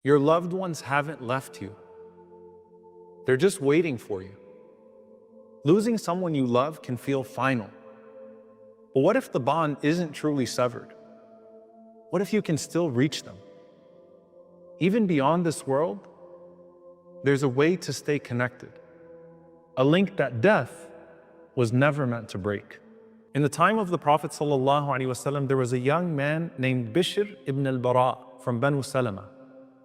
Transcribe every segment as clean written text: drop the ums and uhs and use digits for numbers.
Your loved ones haven't left you. They're just waiting for you. Losing someone you love can feel final. But what if the bond isn't truly severed? What if you can still reach them? Even beyond this world, there's a way to stay connected. A link that death was never meant to break. In the time of the Prophet ﷺ, there was a young man named Bishr ibn al-Bara from Banu Salama.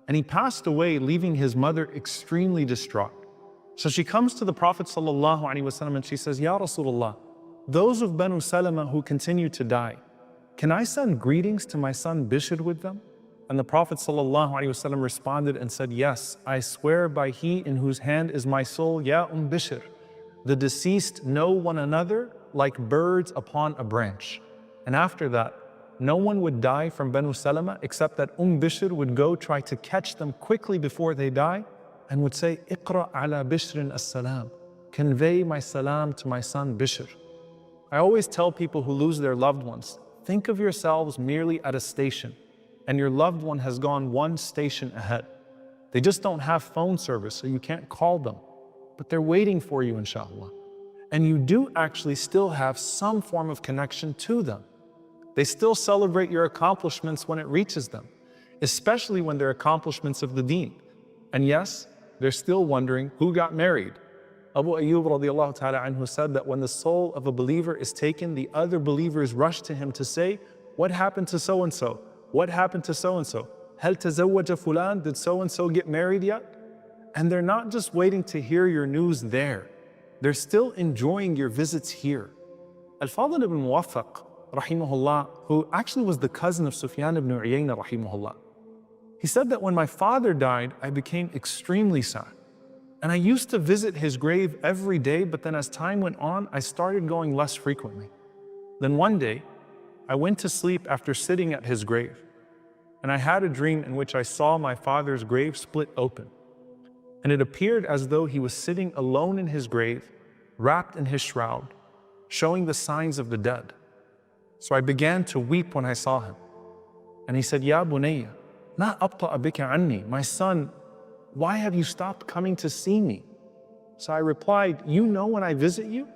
And he passed away, leaving his mother extremely distraught. So she comes to the Prophet ﷺ and she says, Ya Rasulullah, those of Banu Salama who continue to die, can I send greetings to my son Bishr with them? And the Prophet ﷺ responded and said, yes, I swear by he in whose hand is my soul, Ya Bishr. The deceased know one another like birds upon a branch. And after that, no one would die from Banu Salama except that Bishr would go try to catch them quickly before they die and would say, Iqra ala Bishrin as-salam. Convey my salam to my son Bishr. I always tell people who lose their loved ones, think of yourselves merely at a station and your loved one has gone one station ahead. They just don't have phone service, so you can't call them, but they're waiting for you, inshallah. And you do actually still have some form of connection to them. They still celebrate your accomplishments when it reaches them, especially when they're accomplishments of the deen. And yes, they're still wondering who got married. Abu Ayyub radiallahu ta'ala anhu said that when the soul of a believer is taken, the other believers rush to him to say, what happened to so-and-so? What happened to so-and-so? Hal tazawwaja fulan? Did so-and-so get married yet? And they're not just waiting to hear your news there. They're still enjoying your visits here. Al-Fadl ibn Muwaffaq, rahimahullah, who actually was the cousin of Sufyan ibn Uyayna, rahimahullah, he said that when my father died, I became extremely sad. And I used to visit his grave every day, but then as time went on, I started going less frequently. Then one day, I went to sleep after sitting at his grave, and I had a dream in which I saw my father's grave split open. And it appeared as though he was sitting alone in his grave, wrapped in his shroud, showing the signs of the dead. So I began to weep when I saw him. And he said, Ya bunayya, la abta'a bika anni, my son, why have you stopped coming to see me? So I replied, you know when I visit you?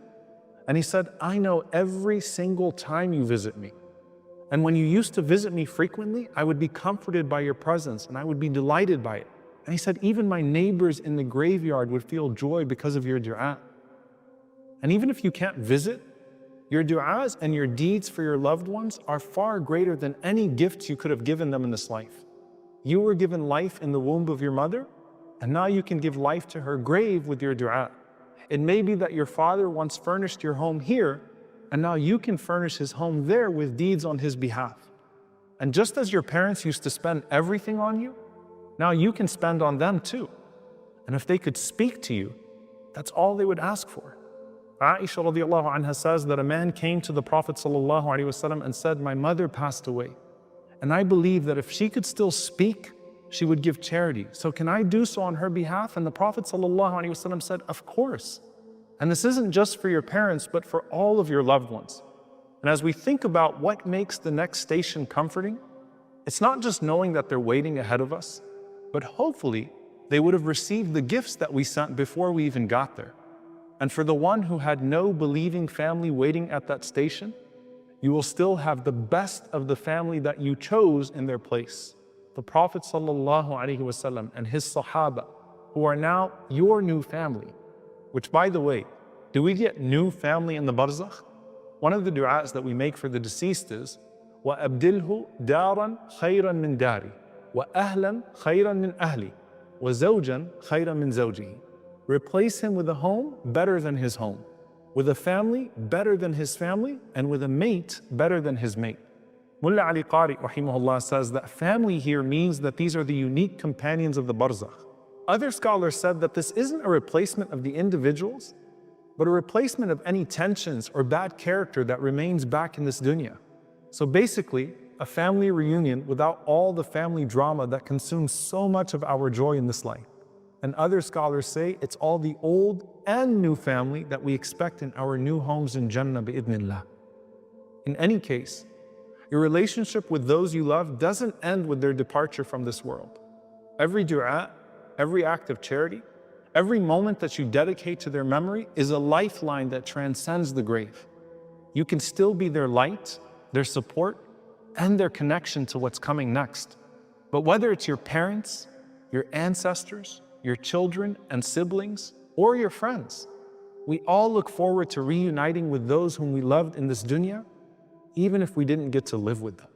And he said, I know every single time you visit me. And when you used to visit me frequently, I would be comforted by your presence and I would be delighted by it. And he said, even my neighbors in the graveyard would feel joy because of your dua. And even if you can't visit, your du'as and your deeds for your loved ones are far greater than any gifts you could have given them in this life. You were given life in the womb of your mother, and now you can give life to her grave with your du'a. It may be that your father once furnished your home here, and now you can furnish his home there with deeds on his behalf. And just as your parents used to spend everything on you, now you can spend on them too. And if they could speak to you, that's all they would ask for. Aisha radiallahu anha says that a man came to the Prophet sallallahu alaihi wasallam and said, my mother passed away. And I believe that if she could still speak, she would give charity. So can I do so on her behalf? And the Prophet ﷺ said, of course. And this isn't just for your parents, but for all of your loved ones. And as we think about what makes the next station comforting, it's not just knowing that they're waiting ahead of us, but hopefully they would have received the gifts that we sent before we even got there. And for the one who had no believing family waiting at that station, you will still have the best of the family that you chose in their place. The Prophet ﷺ and his Sahaba, who are now your new family. Which, by the way, do we get new family in the Barzakh? One of the du'as that we make for the deceased is, وَأَبْدِلْهُ دَارًا خَيْرًا مِنْ دَارِي وَأَهْلًا خَيْرًا مِنْ أَهْلِي وَزَوْجًا خَيْرًا مِنْ زَوْجِهِ. Replace him with a home better than his home, with a family better than his family, and with a mate better than his mate. Mullah Ali Qari rahimahullah says that family here means that these are the unique companions of the Barzakh. Other scholars said that this isn't a replacement of the individuals, but a replacement of any tensions or bad character that remains back in this dunya. So basically, a family reunion without all the family drama that consumes so much of our joy in this life. And other scholars say it's all the old and new family that we expect in our new homes in Jannah bi'idhnillah. In any case, your relationship with those you love doesn't end with their departure from this world. Every dua, every act of charity, every moment that you dedicate to their memory is a lifeline that transcends the grave. You can still be their light, their support, and their connection to what's coming next. But whether it's your parents, your ancestors, your children and siblings, or your friends, we all look forward to reuniting with those whom we loved in this dunya, even if we didn't get to live with them.